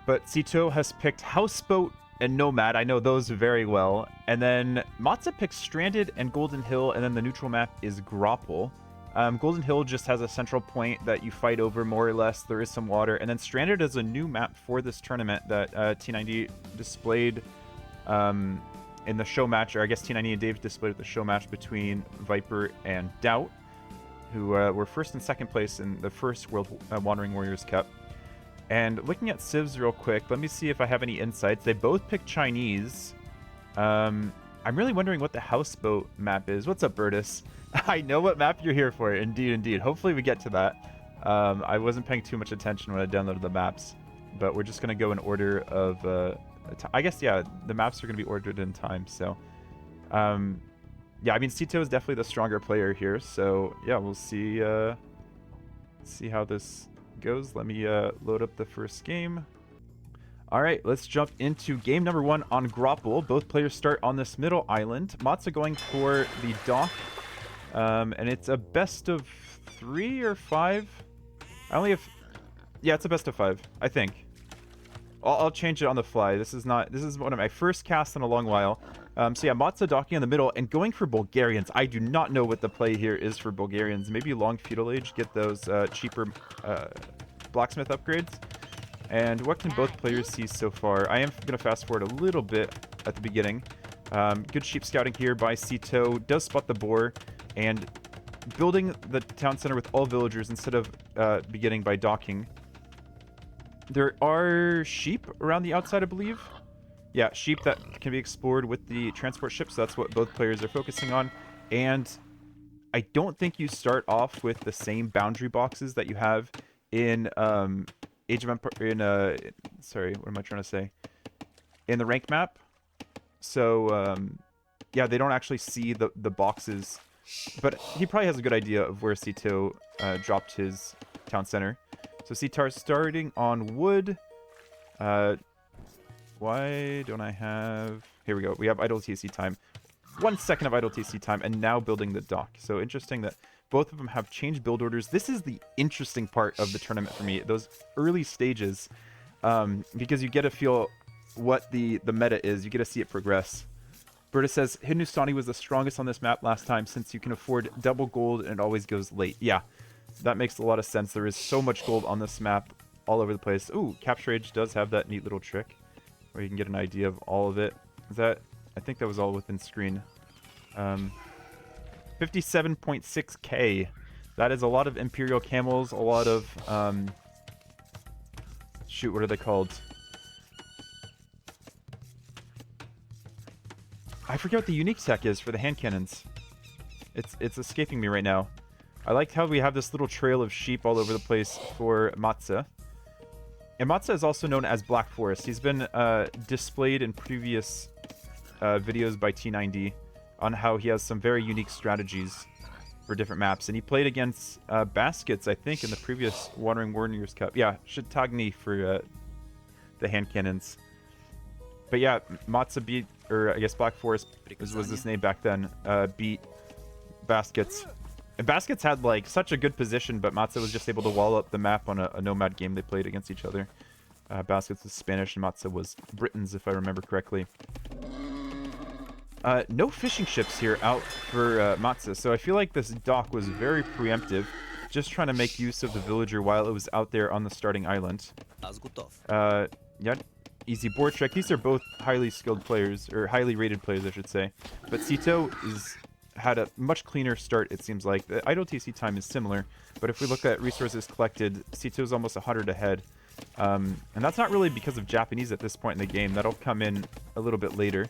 But Sito has picked Houseboat and Nomad. I know those very well. And then Matze picks Stranded and Golden Hill, and then the neutral map is Graupel. Golden Hill just has a central point that you fight over, more or less. There is some water. And then Stranded is a new map for this tournament that T90 displayed in the show match, or I guess T90 and Dave displayed at the show match between Viper and Doubt, who were first and second place in the first World Wandering Warriors Cup. And looking at civs real quick, let me see if I have any insights. They both picked Chinese. I'm really wondering what the houseboat map is. What's up, Bertus? I know what map you're here for. Indeed, indeed. Hopefully we get to that. I wasn't paying too much attention when I downloaded the maps, but we're just going to go in order of... I guess, yeah, the maps are going to be ordered in time, so... yeah, I mean, Sito is definitely the stronger player here, so yeah, we'll see how this goes. Let me load up the first game. All right, let's jump into game number 1 on Graupel. Both players start on this middle island. Matze going for the dock, and it's a best of 3 or 5. I only have... Yeah, it's a best of 5, I think. I'll change it on the fly. This is one of my first casts in a long while. So yeah, Matze docking in the middle and going for Bulgarians. I do not know what the play here is for Bulgarians. Maybe long feudal age, get those cheaper blacksmith upgrades. And what can both players see so far? I am going to fast forward a little bit at the beginning. Good sheep scouting here by Sito. Does spot the boar and building the town center with all villagers instead of beginning by docking. There are sheep around the outside, I believe. Yeah, sheep that can be explored with the transport ship, so that's what both players are focusing on. And I don't think you start off with the same boundary boxes that you have in Age of Empire... sorry, what am I trying to say? In the rank map. So, yeah, they don't actually see the boxes. But he probably has a good idea of where Sito dropped his town center. So Sitar starting on wood. Why don't I have... Here we go. We have idle TC time. 1 second of idle TC time, and now building the dock. So interesting that both of them have changed build orders. This is the interesting part of the tournament for me. Those early stages, because you get to feel what the meta is. You get to see it progress. Berta says, Hindustani was the strongest on this map last time since you can afford double gold and it always goes late. Yeah. That makes a lot of sense. There is so much gold on this map all over the place. Ooh, Capture Age does have that neat little trick where you can get an idea of all of it. Is that... I think that was all within screen. 57.6k. That is a lot of Imperial Camels, a lot of... shoot, what are they called? I forget what the unique tech is for the hand cannons. It's escaping me right now. I like how we have this little trail of sheep all over the place for Matze. And Matze is also known as Black Forest. He's been displayed in previous videos by T90 on how he has some very unique strategies for different maps. And he played against Baskets, I think, in the previous Wandering Warriors Cup. Yeah, Shitagni for the hand cannons. But yeah, Matze beat, or I guess Black Forest was his name back then, beat Baskets. And Baskets had like such a good position, but Matze was just able to wall up the map on a Nomad game they played against each other. Baskets was Spanish and Matze was Britons, if I remember correctly. No fishing ships here out for Matze, so I feel like this dock was very preemptive, just trying to make use of the villager while it was out there on the starting island. Yeah, easy board trick. These are both highly skilled players, or highly rated players, I should say. But Sito had a much cleaner start, it seems like. The idle TC time is similar, but if we look at resources collected, Sito's almost 100 ahead. And that's not really because of Japanese at this point in the game. That'll come in a little bit later.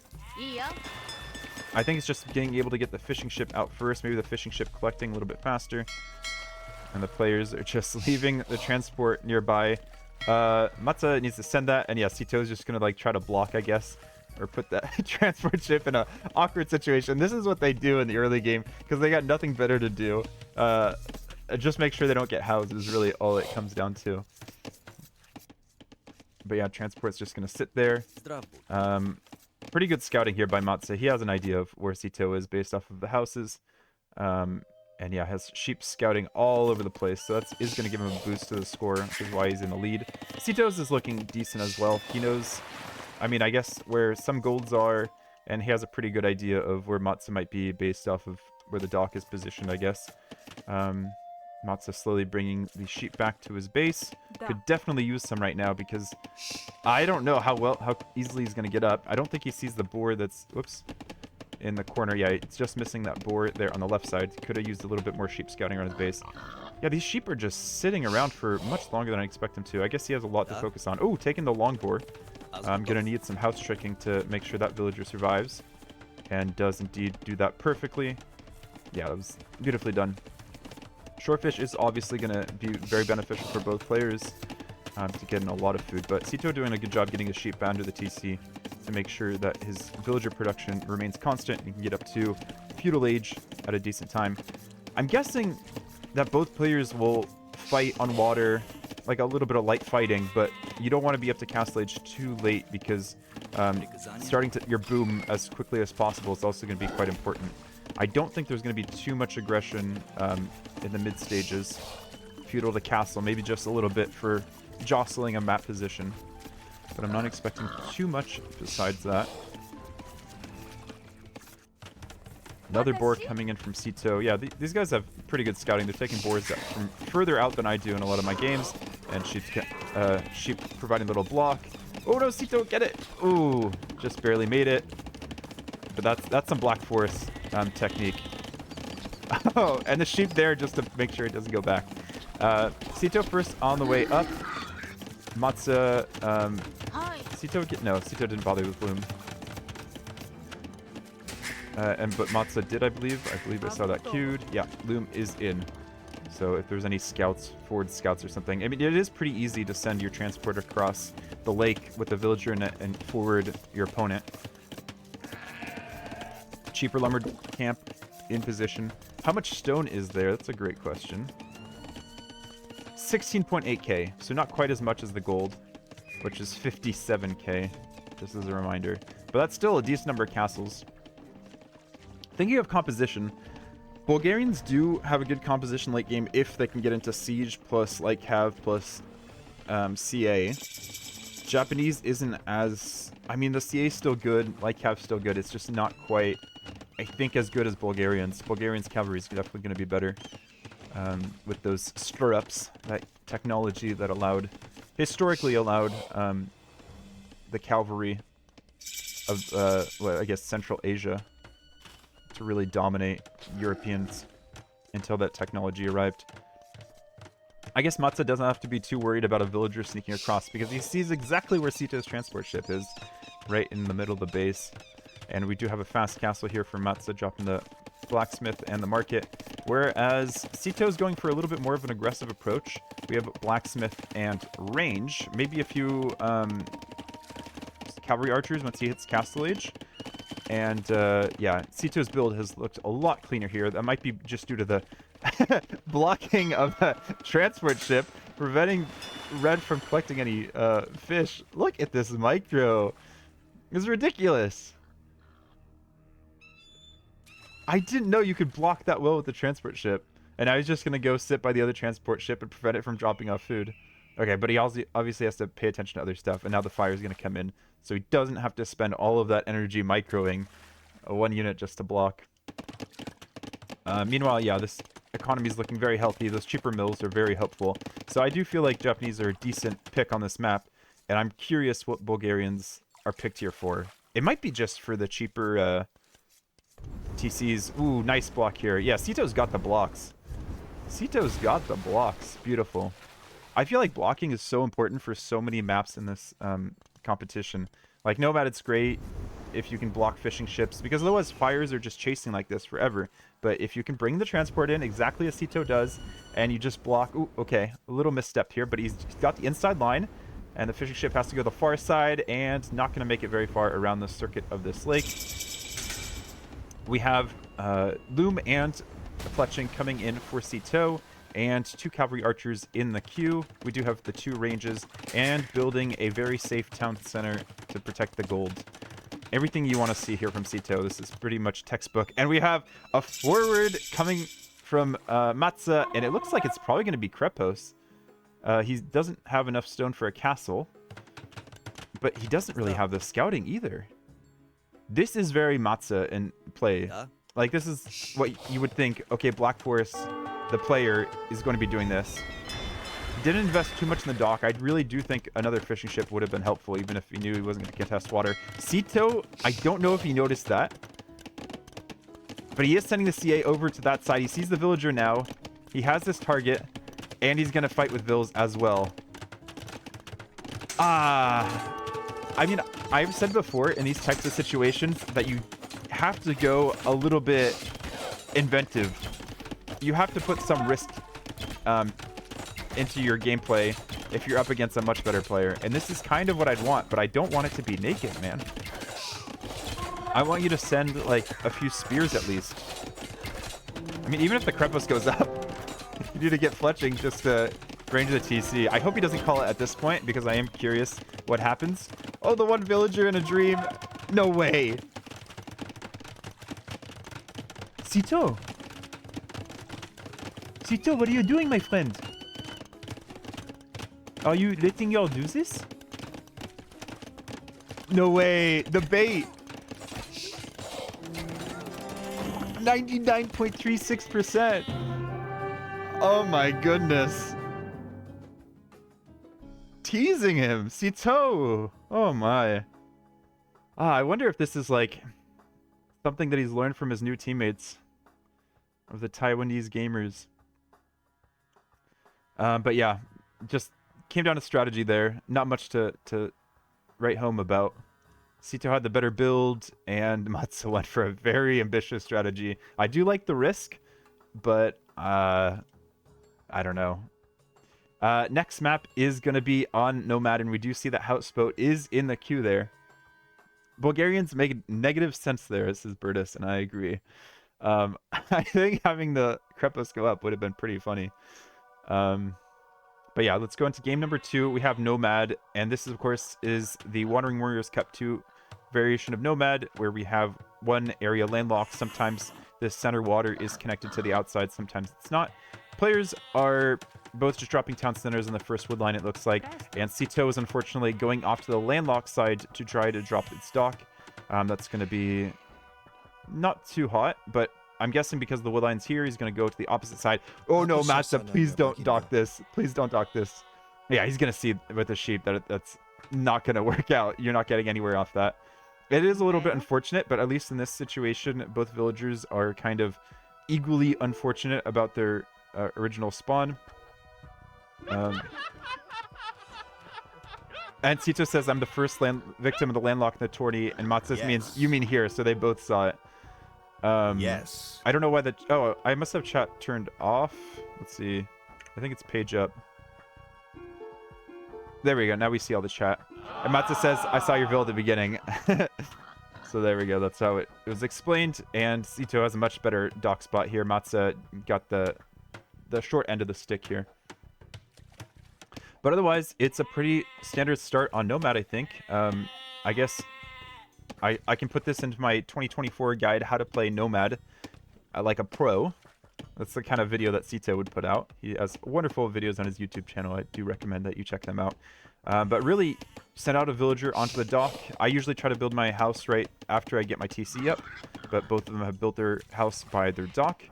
I think it's just being able to get the fishing ship out first, maybe the fishing ship collecting a little bit faster. And the players are just leaving the transport nearby. Matze needs to send that, and yeah, Sito's just gonna like try to block, I guess. Or put that transport ship in an awkward situation. This is what they do in the early game because they got nothing better to do. Just make sure they don't get housed is really all it comes down to. But yeah, transport's just going to sit there. Pretty good scouting here by Matze. He has an idea of where Sito is based off of the houses. And And yeah, has sheep scouting all over the place, so that is going to give him a boost to the score, which is why he's in the lead. Citos is looking decent as well. He knows, I mean, I guess where some golds are, and he has a pretty good idea of where Matze might be based off of where the dock is positioned, I guess. Matze slowly bringing the sheep back to his base. Could definitely use some right now because I don't know how easily he's going to get up. I don't think he sees the boar that's, whoops, in the corner. Yeah, it's just missing that boar there on the left side. Could have used a little bit more sheep scouting around his base. Yeah, these sheep are just sitting around for much longer than I expect him to. I guess he has a lot to focus on. Oh, taking the long boar. I'm going to need some house tricking to make sure that villager survives. And does indeed do that perfectly. Yeah, that was beautifully done. Shorefish is obviously going to be very beneficial for both players to get in a lot of food. But Cito doing a good job getting his sheep bound to the TC to make sure that his villager production remains constant and he can get up to feudal age at a decent time. I'm guessing that both players will fight on water, like a little bit of light fighting, but you don't want to be up to castle age too late because starting your boom as quickly as possible is also going to be quite important. I don't think there's going to be too much aggression in the mid stages. Feudal to castle, maybe just a little bit for jostling a map position. But I'm not expecting too much besides that. Another boar coming in from Cito. Yeah, these guys have pretty good scouting. They're taking boars from further out than I do in a lot of my games. And sheep providing a little block. Oh no, Cito, get it! Ooh, just barely made it. But that's some Black Forest technique. Oh, and the sheep there just to make sure it doesn't go back. Cito first on the way up. Matze, Cito didn't bother with Loom. But Matze did, I believe. I believe I saw that queued. Yeah, Loom is in. So if there's any scouts, forward scouts or something. I mean, it is pretty easy to send your transport across the lake with a villager in it and forward your opponent. Cheaper lumber camp in position. How much stone is there? That's a great question. 16.8k, so not quite as much as the gold, which is 57k, just as a reminder. But that's still a decent number of castles. Thinking of composition, Bulgarians do have a good composition late game if they can get into Siege plus Light Cav plus CA. Japanese isn't as... I mean, the CA is still good, Light Cav's still good, it's just not quite, I think, as good as Bulgarians. Bulgarians' cavalry is definitely going to be better. With those stirrups, that technology that historically allowed the cavalry of, well, I guess, Central Asia to really dominate Europeans until that technology arrived. I guess Matze doesn't have to be too worried about a villager sneaking across because he sees exactly where Cito's transport ship is, right in the middle of the base. And we do have a fast castle here for Matze, dropping the blacksmith and the market, whereas Cito's going for a little bit more of an aggressive approach. We have blacksmith and range, maybe a few cavalry archers once he hits castle age. And yeah, Cito's build has looked a lot cleaner here. That might be just due to the blocking of the transport ship, preventing Red from collecting any fish. Look at this micro. It's ridiculous. I didn't know you could block that well with the transport ship. And I was just going to go sit by the other transport ship and prevent it from dropping off food. Okay, but he also obviously has to pay attention to other stuff. And now the fire is going to come in. So he doesn't have to spend all of that energy microing one unit just to block. Meanwhile, yeah, this economy is looking very healthy. Those cheaper mills are very helpful. So I do feel like Japanese are a decent pick on this map. And I'm curious what Bulgarians are picked here for. It might be just for the cheaper... TCs. Ooh, nice block here. Yeah, Cito's got the blocks. Cito's got the blocks. Beautiful. I feel like blocking is so important for so many maps in this competition. Like Nomad, it's great if you can block fishing ships, because otherwise fires are just chasing like this forever. But if you can bring the transport in exactly as Cito does, and you just block... Ooh, okay, a little misstep here, but he's got the inside line, and the fishing ship has to go the far side, and not going to make it very far around the circuit of this lake. We have Loom and Fletching coming in for Cito, and 2 cavalry archers in the queue. We do have the 2 ranges, and building a very safe town center to protect the gold. Everything you want to see here from Cito. This is pretty much textbook. And we have a forward coming from Matze, and it looks like it's probably going to be Krepos. He doesn't have enough stone for a castle, but he doesn't really have the scouting either. This is very Matze in play. Like, this is what you would think, okay, Black Forest, the player, is going to be doing this. Didn't invest too much in the dock. I really do think another fishing ship would have been helpful, even if he knew he wasn't going to contest water. Sito, I don't know if he noticed that, but he is sending the CA over to that side. He sees the villager now. He has this target, and he's going to fight with Vills as well. I mean, I've said before in these types of situations that you have to go a little bit inventive. You have to put some risk into your gameplay if you're up against a much better player. And this is kind of what I'd want, but I don't want it to be naked, man. I want you to send, like, a few spears at least. I mean, even if the Krepos goes up, you need to get fletching just to range the TC. I hope he doesn't call it at this point, because I am curious what happens. Oh, the one villager in a dream. No way. Sito. Sito, what are you doing, my friend? Are you letting y'all do this? No way. The bait. 99.36%. Oh my goodness. Teasing him. Sito. Oh my. I wonder if this is like something that he's learned from his new teammates of the Taiwanese gamers. But yeah, just came down to strategy there. Not much to write home about. Sito had the better build, and Matze went for a very ambitious strategy. I do like the risk, but I don't know. Next map is going to be on Nomad, and we do see that Houseboat is in the queue there. Bulgarians make negative sense there, this is Bertus, and I agree. I think having the Krepos go up would have been pretty funny. But yeah, let's go into game number 2. We have Nomad, and this, of course, is the Wandering Warriors Cup 2 variation of Nomad, where we have one area landlocked. Sometimes the center water is connected to the outside, sometimes it's not. Players are both just dropping town centers in the first wood line, it looks like, and Sito is unfortunately going off to the landlocked side to try to drop its dock. That's going to be not too hot, but I'm guessing because the wood line's here, he's going to go to the opposite side. Oh no, Matze, please don't dock this. Please don't dock this. Yeah, he's going to see with the sheep that that's not going to work out. You're not getting anywhere off that. It is a little bit unfortunate, but at least in this situation, both villagers are kind of equally unfortunate about their original spawn. And Sito says, I'm the first victim of the landlock in the tourney, and Matze means, you mean here, so they both saw it. Yes. I don't know why the... Oh, I must have chat turned off. Let's see. I think it's page up. There we go. Now we see all the chat. And Matze says, I saw your build at the beginning. So there we go. That's how it was explained. And Sito has a much better dock spot here. Matze got the short end of the stick here. But otherwise, it's a pretty standard start on Nomad, I think. I guess I can put this into my 2024 guide, how to play Nomad like a pro. That's the kind of video that Sito would put out. He has wonderful videos on his YouTube channel. I do recommend that you check them out. But really, send out a villager onto the dock. I usually try to build my house right after I get my TC up, but both of them have built their house by their dock.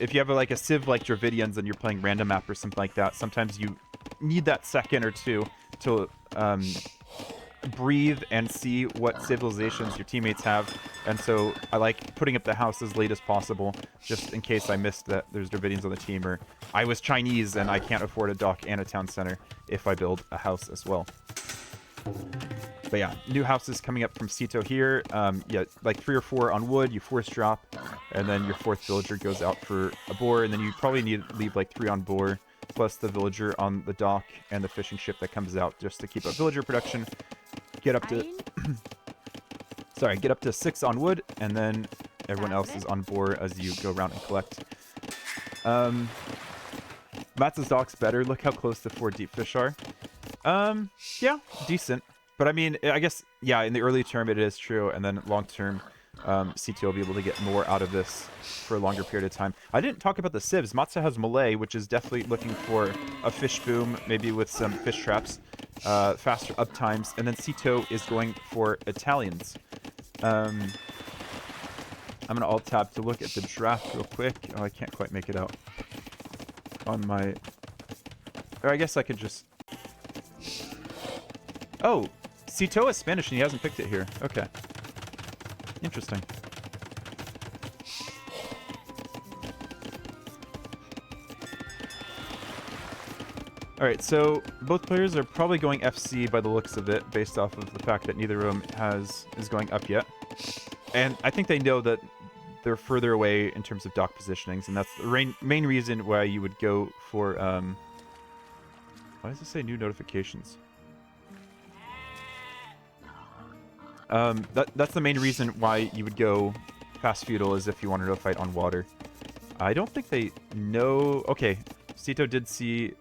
If you have like a civ like Dravidians and you're playing random map or something like that, sometimes you need that second or two to breathe and see what civilizations your teammates have. And so I like putting up the house as late as possible, just in case I missed that there's Dravidians on the team, or I was Chinese and I can't afford a dock and a town center if I build a house as well. But yeah, new houses coming up from Sito here. Yeah, like 3 or 4 on wood, you force drop, and then your 4th villager goes out for a boar, and then you probably need to leave like 3 on boar, plus the villager on the dock and the fishing ship that comes out just to keep up villager production. Get up to sorry, get up to 6 on wood, and then everyone else is on boar as you go around and collect. Matze's dock's better. Look how close the 4 deep fish are. Yeah, decent. But I mean, I guess, yeah, in the early term it is true, and then long term, Sito will be able to get more out of this for a longer period of time. I didn't talk about the civs. Matze has melee, which is definitely looking for a fish boom, maybe with some fish traps, faster up times, and then Sito is going for Italians. I'm going to alt-tab to look at the draft real quick. Oh, I can't quite make it out on my... Or I guess I could just... Oh, Sito is Spanish and he hasn't picked it here. Okay. Interesting. Alright, so both players are probably going FC by the looks of it, based off of the fact that neither of them is going up yet. And I think they know that they're further away in terms of dock positionings, and that's the main reason why you would go for... Why does it say new notifications? That's the main reason why you would go fast feudal, is if you wanted to fight on water. I don't think they know... Okay, Sito did see...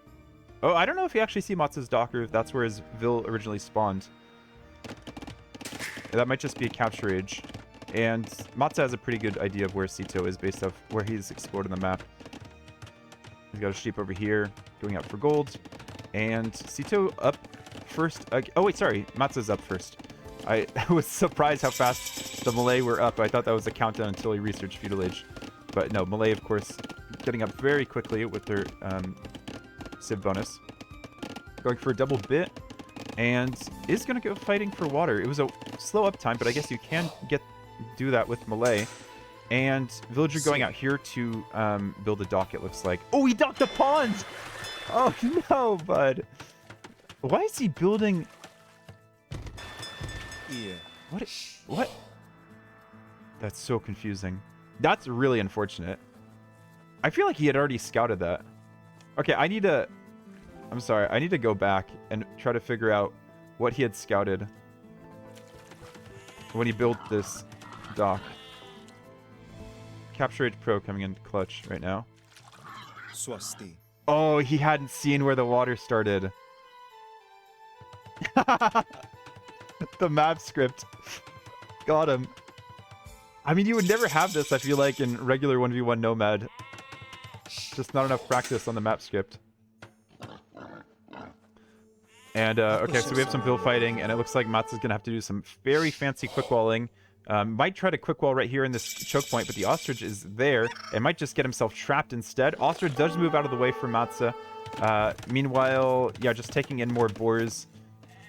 Oh, I don't know if you actually see Matze's dock or if that's where his Vil originally spawned. That might just be a capture age. And Matze has a pretty good idea of where Sito is based off where he's explored on the map. He's got a sheep over here, going out for gold. And Sito up first. Oh, wait, sorry. Matze's up first. I was surprised how fast the Malay were up. I thought that was a countdown until he researched Feudal Age. But no, Malay, of course, getting up very quickly with their Civ bonus. Going for a double bit. And is going to go fighting for water. It was a slow up time, but I guess you can do that with Malay. And Villager going out here to build a dock, it looks like. Oh, he docked a pond! Oh, no, bud. Why is he building... Yeah. What? That's so confusing. That's really unfortunate. I feel like he had already scouted that. Okay, I'm sorry. I need to go back and try to figure out what he had scouted when he built this dock. Capture Age Pro coming in clutch right now. Swasti. Oh, he hadn't seen where the water started. The map script. Got him. I mean, you would never have this, I feel like, in regular 1v1 Nomad. Just not enough practice on the map script. And, okay, so we have some Vil fighting, and it looks like Matze is going to have to do some very fancy quick walling. Might try to quick wall right here in this choke point, but the Ostrich is there and might just get himself trapped instead. Ostrich does move out of the way for Matze. Meanwhile, yeah, just taking in more boars.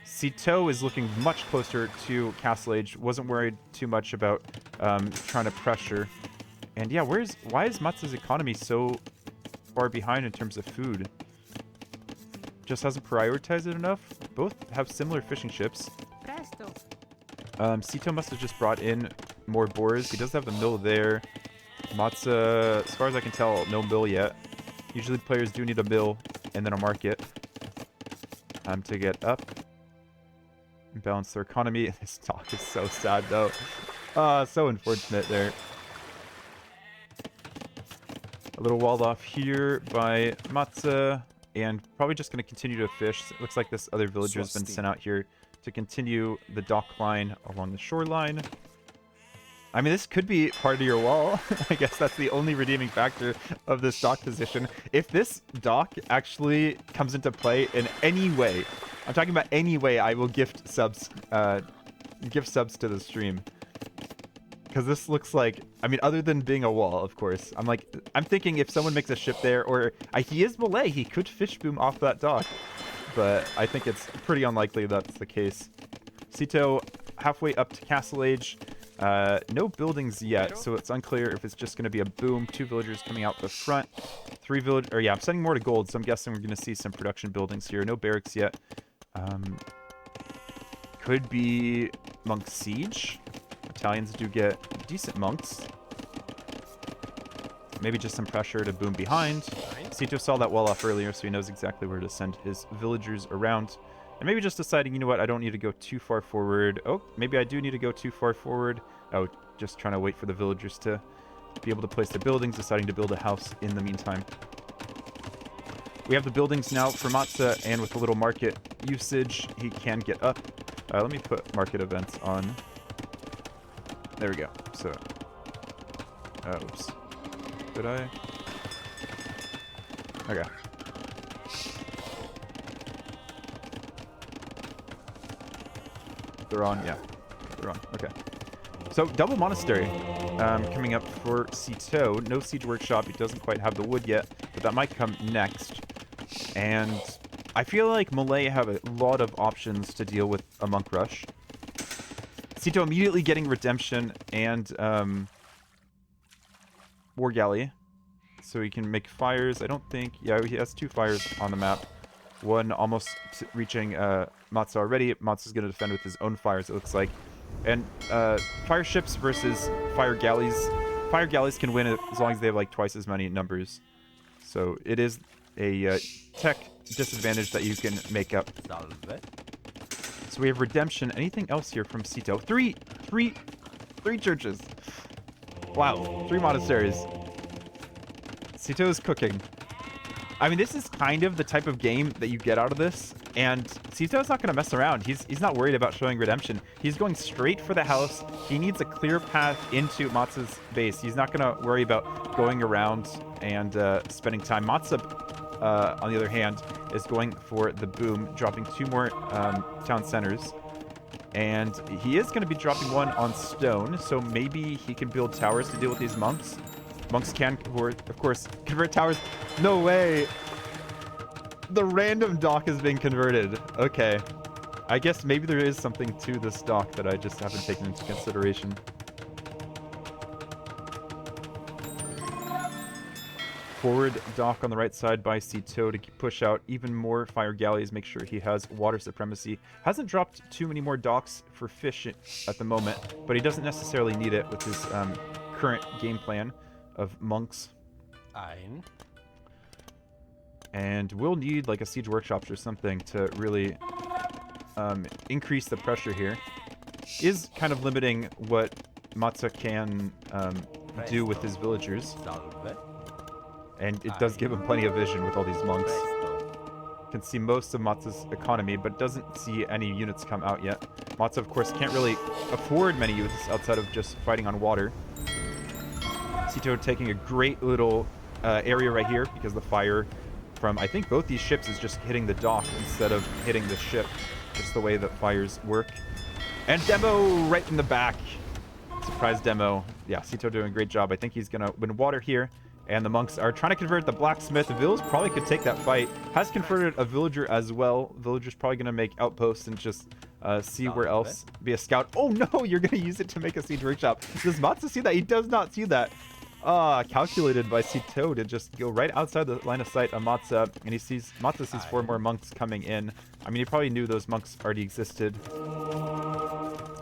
Sito is looking much closer to Castle Age. Wasn't worried too much about trying to pressure. And yeah, why is Matze's economy so far behind in terms of food? Just hasn't prioritized it enough. Both have similar fishing ships. Presto. Sito must have just brought in more boars. He does have the mill there. Matze, as far as I can tell, no mill yet. Usually players do need a mill and then a market to get up and balance their economy. This talk is so sad, though. So unfortunate there. A little walled off here by Matze, and probably just going to continue to fish. It looks like this other villager has been sent out here to continue the dock line along the shoreline. I mean, this could be part of your wall. I guess that's the only redeeming factor of this dock position. If this dock actually comes into play in any way, I'm talking about any way, I will gift subs to the stream. Because this looks like, I mean, other than being a wall, of course. I'm thinking if someone makes a ship there, or he is Malay, he could fish boom off that dock. But I think it's pretty unlikely that's the case. Sito halfway up to Castle Age. No buildings yet, so it's unclear if it's just going to be a boom. 2 villagers coming out the front. 3 villagers, or yeah, I'm sending more to gold, so I'm guessing we're going to see some production buildings here. No barracks yet. Could be Monk Siege. Italians do get decent monks. Maybe just some pressure to boom behind. Sito saw that wall off earlier, so he knows exactly where to send his villagers around. And maybe just deciding, you know what, I don't need to go too far forward. Oh, maybe I do need to go too far forward. Oh, just trying to wait for the villagers to be able to place their buildings, deciding to build a house in the meantime. We have the buildings now for Matze, and with a little market usage, he can get up. Let me put market events on. There we go. So, oops. Did I? Okay. They're on, yeah. They're on, okay. So, double monastery coming up for Cito. No siege workshop. He doesn't quite have the wood yet, but that might come next. And I feel like Malay have a lot of options to deal with a monk rush. Cito immediately getting redemption and war galley, so he can make fires. I don't think, yeah, he has 2 fires on the map. One almost reaching Matze already. Matze is going to defend with his own fires, it looks like. And fire ships versus fire galleys. Fire galleys can win as long as they have like twice as many numbers. So it is a tech disadvantage that you can make up. So we have redemption. Anything else here from Cito? Three churches. Wow, 3 monasteries. Cito is cooking. I mean, this is kind of the type of game that you get out of this, and Cito's not going to mess around. He's not worried about showing redemption. He's going straight for the house. He needs a clear path into Matze's base. He's not going to worry about going around and spending time. Matze, on the other hand, is going for the boom, dropping 2 more town centers. And he is going to be dropping 1 on stone, so maybe he can build towers to deal with these monks. Monks can, of course, convert towers. No way! The random dock is being converted. Okay. I guess maybe there is something to this dock that I just haven't taken into consideration. Forward dock on the right side by Cito to push out even more fire galleys, make sure he has water supremacy. Hasn't dropped too many more docks for fish at the moment, but he doesn't necessarily need it with his current game plan of monks. And we'll need like a siege workshops or something to really increase the pressure here. Is kind of limiting what Matze can do with his villagers. And it does give him plenty of vision with all these monks. Can see most of Matze's economy, but doesn't see any units come out yet. Matze, of course, can't really afford many units outside of just fighting on water. Cito taking a great little area right here because the fire from, I think, both these ships is just hitting the dock instead of hitting the ship. Just the way that fires work. And demo right in the back. Surprise demo. Yeah, Cito doing a great job. I think he's going to win water here. And the monks are trying to convert the blacksmith. The village probably could take that fight. Has converted a villager as well. Villager's probably going to make outposts and just see where else. Be a scout. Oh no, you're going to use it to make a siege workshop. Does Matze see that? He does not see that. Calculated by Cito to just go right outside the line of sight of Matze. And he sees, Matze sees 4 more monks coming in. I mean, he probably knew those monks already existed.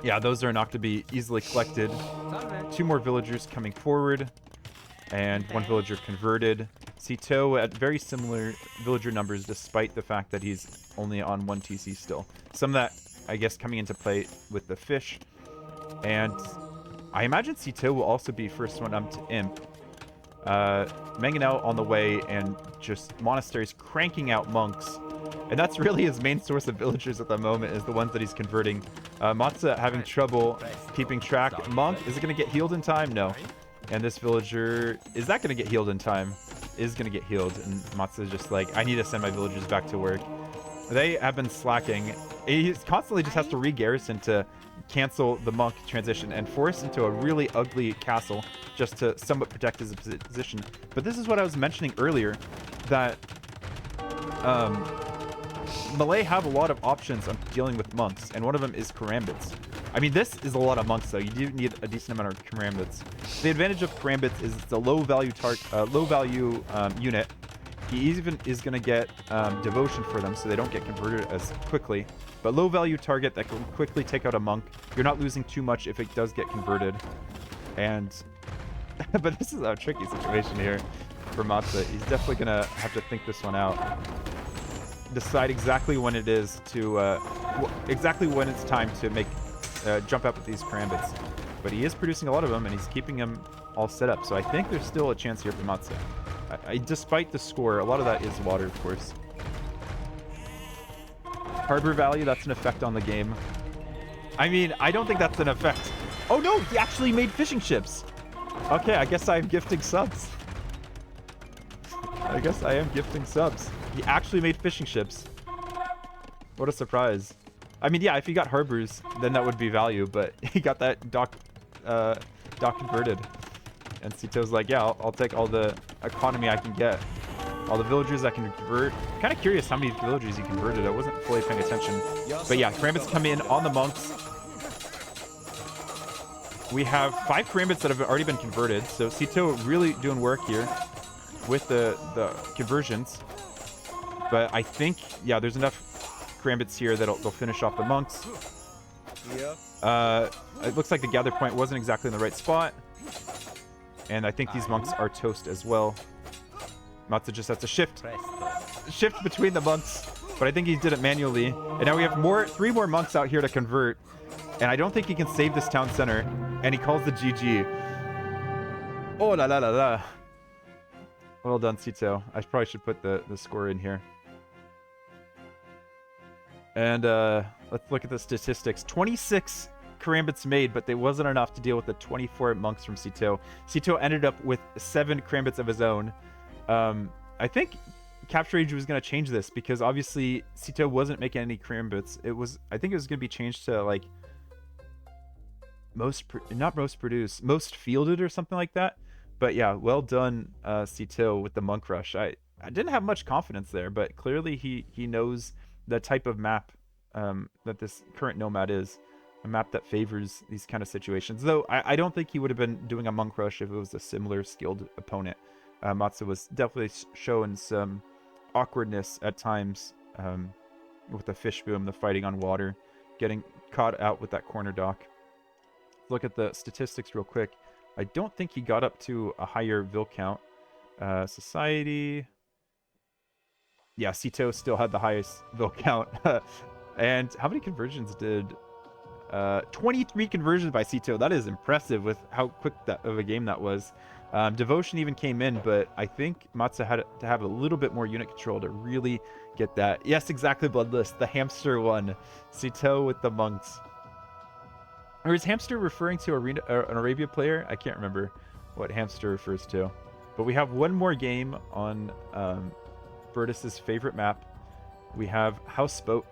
Yeah, those are not to be easily collected. 2 more villagers coming forward. And 1 villager converted. Cito at very similar villager numbers despite the fact that he's only on 1 TC still. Some of that, I guess, coming into play with the fish. And I imagine Cito will also be first one up to Imp. Mangonel on the way and just monasteries cranking out monks. And that's really his main source of villagers at the moment, is the ones that he's converting. Matze having trouble keeping track. Monk, is it going to get healed in time? No. And this villager, is that going to get healed in time? Is going to get healed. And Matze is just like, I need to send my villagers back to work. They have been slacking. He constantly just has to re-garrison to cancel the monk transition and force into a really ugly castle just to somewhat protect his position. But this is what I was mentioning earlier, that Malay have a lot of options on dealing with monks, and one of them is karambits. I mean, this is a lot of monks, though. You do need a decent amount of karambits. The advantage of karambits is it's a low-value unit. He even is going to get devotion for them, so they don't get converted as quickly. But low-value target that can quickly take out a monk. You're not losing too much if it does get converted. And but this is a tricky situation here for Matze. He's definitely going to have to think this one out. Decide exactly when it is to exactly when it's time to make jump up with these karambits. But he is producing a lot of them, and he's keeping them all set up. So I think there's still a chance here for Matze. Despite the score, a lot of that is water, of course. Harbor value, that's an effect on the game. I mean, I don't think that's an effect Oh no, he actually made fishing ships. Okay, I guess I'm gifting subs. I guess I am gifting subs. He actually made fishing ships. What a surprise. I mean, yeah, if he got harbors, then that would be value, but he got that dock converted. And Sito's like, yeah, I'll take all the economy I can get. All the villagers I can convert. Kind of curious how many villagers he converted. I wasn't fully paying attention. But yeah, Karambits come in on the monks. We have 5 Karambits that have already been converted. So Sito really doing work here with the conversions. But I think, yeah, there's enough Karambits here that they'll finish off the monks. It looks like the gather point wasn't exactly in the right spot. And I think these monks are toast as well. Matze just has to shift between the monks. But I think he did it manually. And now we have 3 more monks out here to convert. And I don't think he can save this town center. And he calls the GG. Oh la la la la. Well done, Sito. I probably should put the score in here. And let's look at the statistics. 26 Karambits made, but they wasn't enough to deal with the 24 monks from Sito. Sito ended up with 7 Karambits of his own. I think Capture Age was going to change this because obviously Sito wasn't making any Karambits. I think it was going to be changed to like most fielded or something like that. But yeah, well done, Sito, with the monk rush. I didn't have much confidence there, but clearly he knows the type of map that this current Nomad is. A map that favors these kind of situations. Though I don't think he would have been doing a monk rush if it was a similar skilled opponent. Matze was definitely showing some awkwardness at times with the fish boom, the fighting on water, getting caught out with that corner dock. Look at the statistics real quick. I don't think he got up to a higher Vil count. Society. Yeah, Sito still had the highest Vil count. And how many conversions did... 23 conversions by Sito. That is impressive with how quick of a game that was. Devotion even came in, but I think Matze had to have a little bit more unit control to really get that. Yes, exactly, Bloodless. The hamster one. Sito with the monks. Or is hamster referring to an Arabia player? I can't remember what hamster refers to. But we have one more game on Bertus's favorite map. We have Houseboat.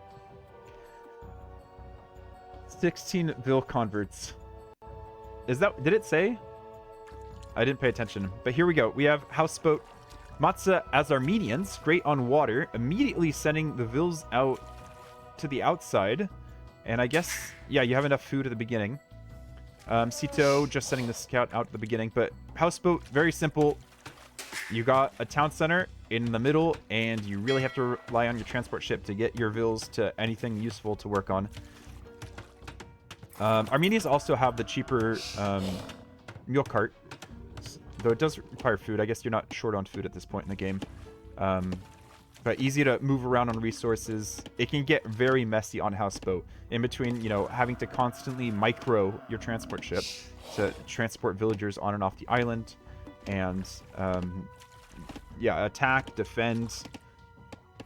16 Vil converts. Did it say? I didn't pay attention. But here we go. We have Houseboat. Matze as Armenians, great on water, immediately sending the Vils out to the outside. And I guess, yeah, you have enough food at the beginning. Sito just sending the scout out at the beginning. But Houseboat, very simple. You got a town center in the middle, and you really have to rely on your transport ship to get your Vils to anything useful to work on. Armenians also have the cheaper mule cart, though it does require food. I guess you're not short on food at this point in the game. But easy to move around on resources. It can get very messy on Houseboat. In between, you know, having to constantly micro your transport ship to transport villagers on and off the island. And, yeah, attack, defend,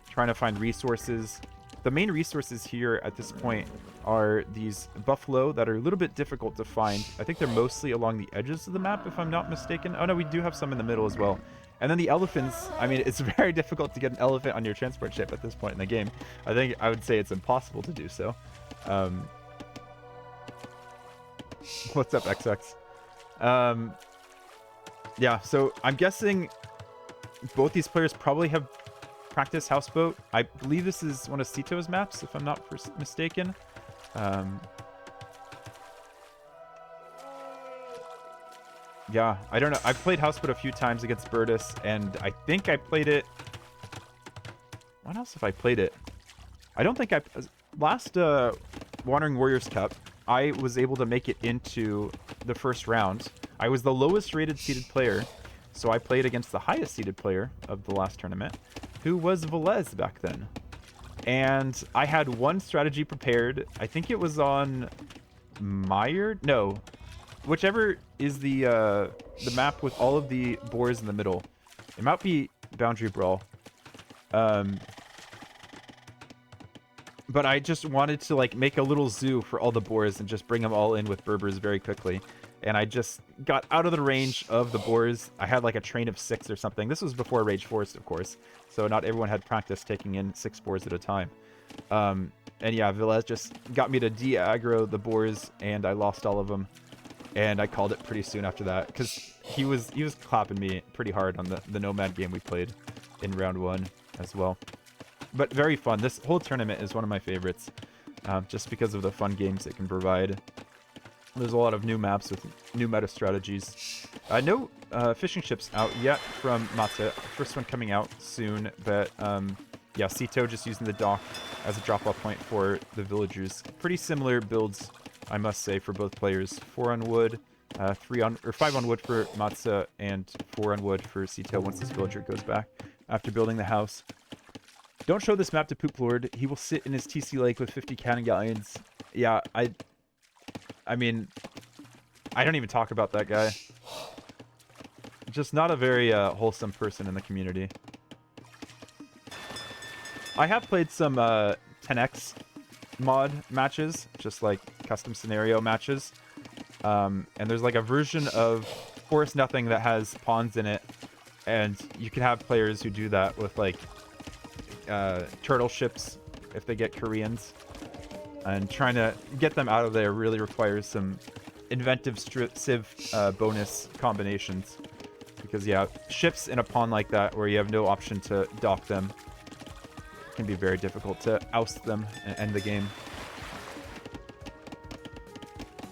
trying to find resources. The main resources here at this point are these buffalo that are a little bit difficult to find. I think they're mostly along the edges of the map, if I'm not mistaken. Oh no, we do have some in the middle as well. And then the elephants, I mean, it's very difficult to get an elephant on your transport ship at this point in the game. I would say it's impossible to do so. What's up, XX? Yeah, so I'm guessing both these players probably have practiced Houseboat. I believe this is one of Sito's maps, if I'm not mistaken. Yeah, I don't know. I've played Houseboat a few times against Bertus, and I think I played it... When else have I played it? I don't think I... Last Wandering Warriors Cup, I was able to make it into the first round. I was the lowest rated seeded player, so I played against the highest seeded player of the last tournament, who was Velez back then. And I had one strategy prepared. I think it was on Mired? No. Whichever is the map with all of the boars in the middle. It might be Boundary Brawl. But I just wanted to like make a little zoo for all the boars and just bring them all in with Berbers very quickly. And I just got out of the range of the boars. I had like a train of 6 or something. This was before Rage Forest, of course. So not everyone had practice taking in 6 boars at a time. And yeah, Velez just got me to de-aggro the boars, and I lost all of them. And I called it pretty soon after that, because he was clapping me pretty hard on the Nomad game we played in round 1 as well. But very fun. This whole tournament is one of my favorites, just because of the fun games it can provide. There's a lot of new maps with new meta strategies. No fishing ships out yet from Matze. First one coming out soon, but yeah, Sito just using the dock as a drop-off point for the villagers. Pretty similar builds, I must say, for both players. 4 on wood, 5 on wood for Matze, and 4 on wood for Sito once this villager goes back after building the house. Don't show this map to Poop Lord. He will sit in his TC lake with 50 cannon galleons. Yeah, I mean, I don't even talk about that guy. Just not a very wholesome person in the community. I have played some 10x mod matches, just like custom scenario matches. And there's like a version of Forest Nothing that has pawns in it. And you can have players who do that with like turtle ships if they get Koreans. And trying to get them out of there really requires some inventive civ bonus combinations. Because yeah, ships in a pond like that where you have no option to dock them can be very difficult to oust them and end the game.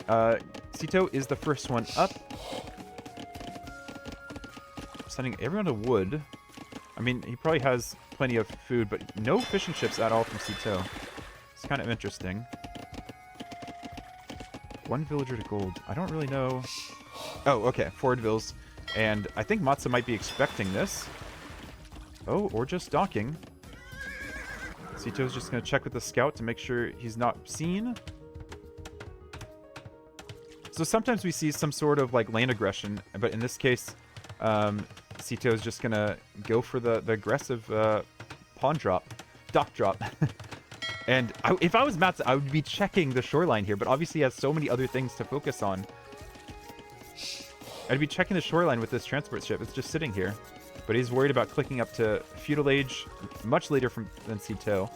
Sito is the first one up. Sending everyone to wood. I mean, he probably has plenty of food, but no fishing ships at all from Sito. It's kind of interesting. 1 villager to gold. I don't really know. Oh, okay. Forward vills. And I think Matze might be expecting this. Oh, or just docking. Sito's just going to check with the scout to make sure he's not seen. So sometimes we see some sort of like lane aggression, but in this case, Sito's just going to go for the aggressive pawn drop, dock drop. And if I was Matze, I would be checking the shoreline here, but obviously he has so many other things to focus on. I'd be checking the shoreline with this transport ship. It's just sitting here. But he's worried about clicking up to Feudal Age much later than Sito.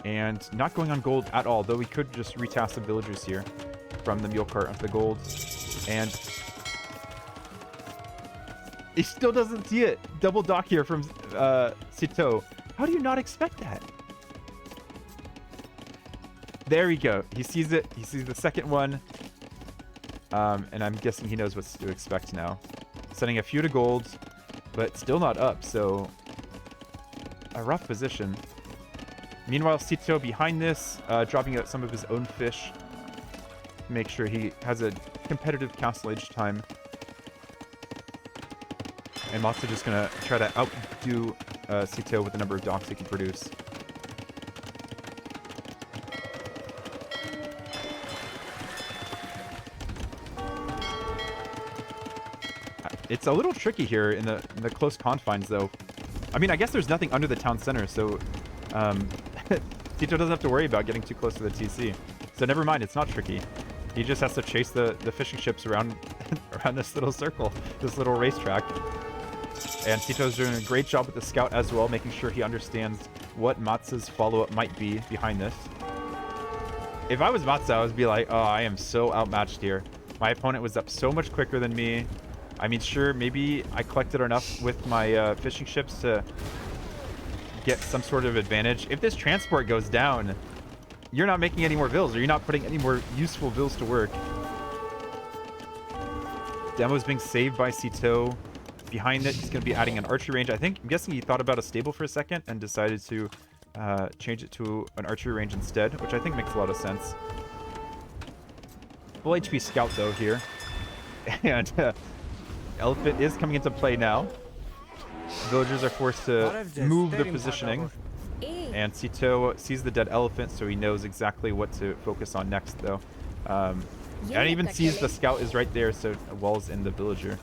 And not going on gold at all, though we could just retask the villagers here from the mule cart onto the gold. And he still doesn't see it. Double dock here from Sito. How do you not expect that? There we go. He sees it. He sees the second one. And I'm guessing he knows what to expect now. Sending a few to gold, but still not up, so a rough position. Meanwhile, Sito behind this, dropping out some of his own fish. Make sure he has a competitive castle age time. And Matze just gonna try to outdo Sito with the number of docks he can produce. It's a little tricky here in the close confines, though. I mean, I guess there's nothing under the town center, so Sito doesn't have to worry about getting too close to the TC. So never mind, it's not tricky. He just has to chase the fishing ships around around this little circle, this little racetrack. And Sito's doing a great job with the scout as well, making sure he understands what Matze's follow-up might be behind this. If I was Matze, I would be like, oh, I am so outmatched here. My opponent was up so much quicker than me. I mean, sure, maybe I collected enough with my fishing ships to get some sort of advantage. If this transport goes down, you're not making any more vills, or you're not putting any more useful vills to work. Demo's being saved by Sito. Behind it, he's going to be adding an archery range. I'm guessing he thought about a stable for a second and decided to change it to an archery range instead, which I think makes a lot of sense. Full HP scout, though, here. And Elephant is coming into play now. Villagers are forced to move their positioning. And Sito sees the dead elephant, so he knows exactly what to focus on next, though. And even sees the scout is right there, so a wall's in the villager.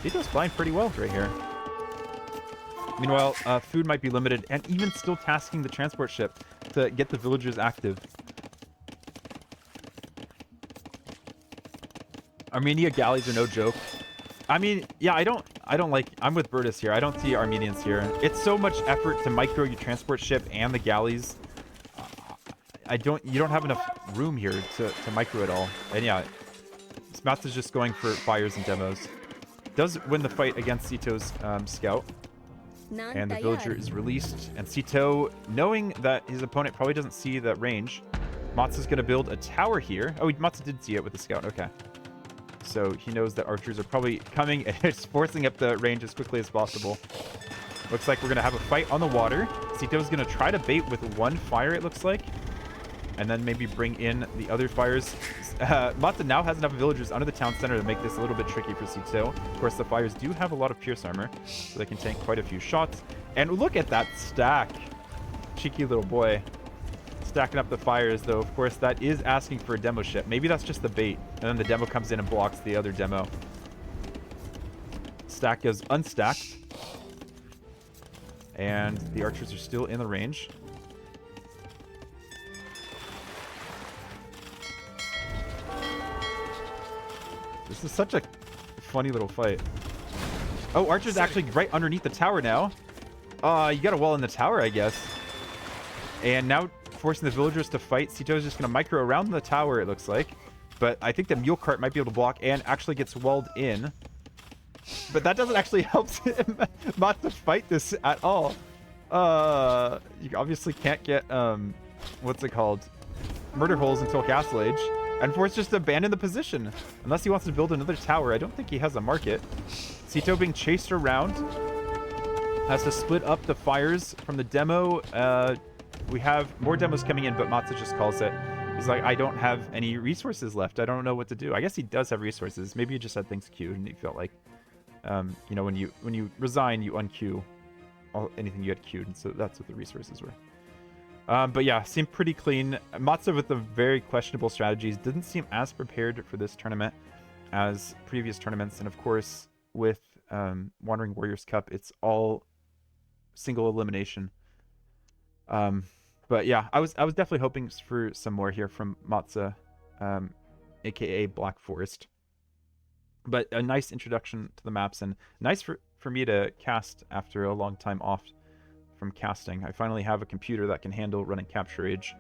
Sito's flying pretty well right here. Meanwhile, food might be limited, and even still tasking the transport ship to get the villagers active. Armenia galleys are no joke. I mean, yeah, I don't like, I'm with Bertus here. I don't see Armenians here. It's so much effort to micro your transport ship and the galleys. You don't have enough room here to micro it all. And yeah, Matze is just going for fires and demos. Does win the fight against Sito's scout. And the villager is released. And Sito, knowing that his opponent probably doesn't see that range, Matze's going to build a tower here. Oh, Matze did see it with the scout. Okay. So he knows that archers are probably coming and it's forcing up the range as quickly as possible. Looks like we're going to have a fight on the water. Sito's going to try to bait with one fire, it looks like. And then maybe bring in the other fires. Matze now has enough villagers under the town center to make this a little bit tricky for Sito. Of course, the fires do have a lot of pierce armor, so they can tank quite a few shots. And look at that stack. Cheeky little boy. Stacking up the fires, though. Of course, that is asking for a demo ship. Maybe that's just the bait. And then the demo comes in and blocks the other demo. Stack goes unstacked. And the archers are still in the range. This is such a funny little fight. Oh, Archer's actually right underneath the tower now. You got a wall in the tower, I guess. And now forcing the villagers to fight. Sito's just going to micro around the tower, it looks like. But I think the mule cart might be able to block and actually gets walled in. But that doesn't actually help Matze fight this at all. You obviously can't get, what's it called? Murder holes until Castle Age. And Force just abandoned the position. Unless he wants to build another tower. I don't think he has a market. Sito being chased around. Has to split up the fires from the demo. We have more demos coming in, but Matze just calls it. He's like, I don't have any resources left. I don't know what to do. I guess he does have resources. Maybe he just had things queued and he felt like, you know, when you resign, you unqueue anything you had queued. And so that's what the resources were. But yeah, seemed pretty clean. Matze with the very questionable strategies didn't seem as prepared for this tournament as previous tournaments. And of course, with Wandering Warriors Cup, it's all single elimination. But yeah, I was definitely hoping for some more here from Matze, aka Black Forest. But a nice introduction to the maps and nice for me to cast after a long time off from casting. I finally have a computer that can handle running Capture Age.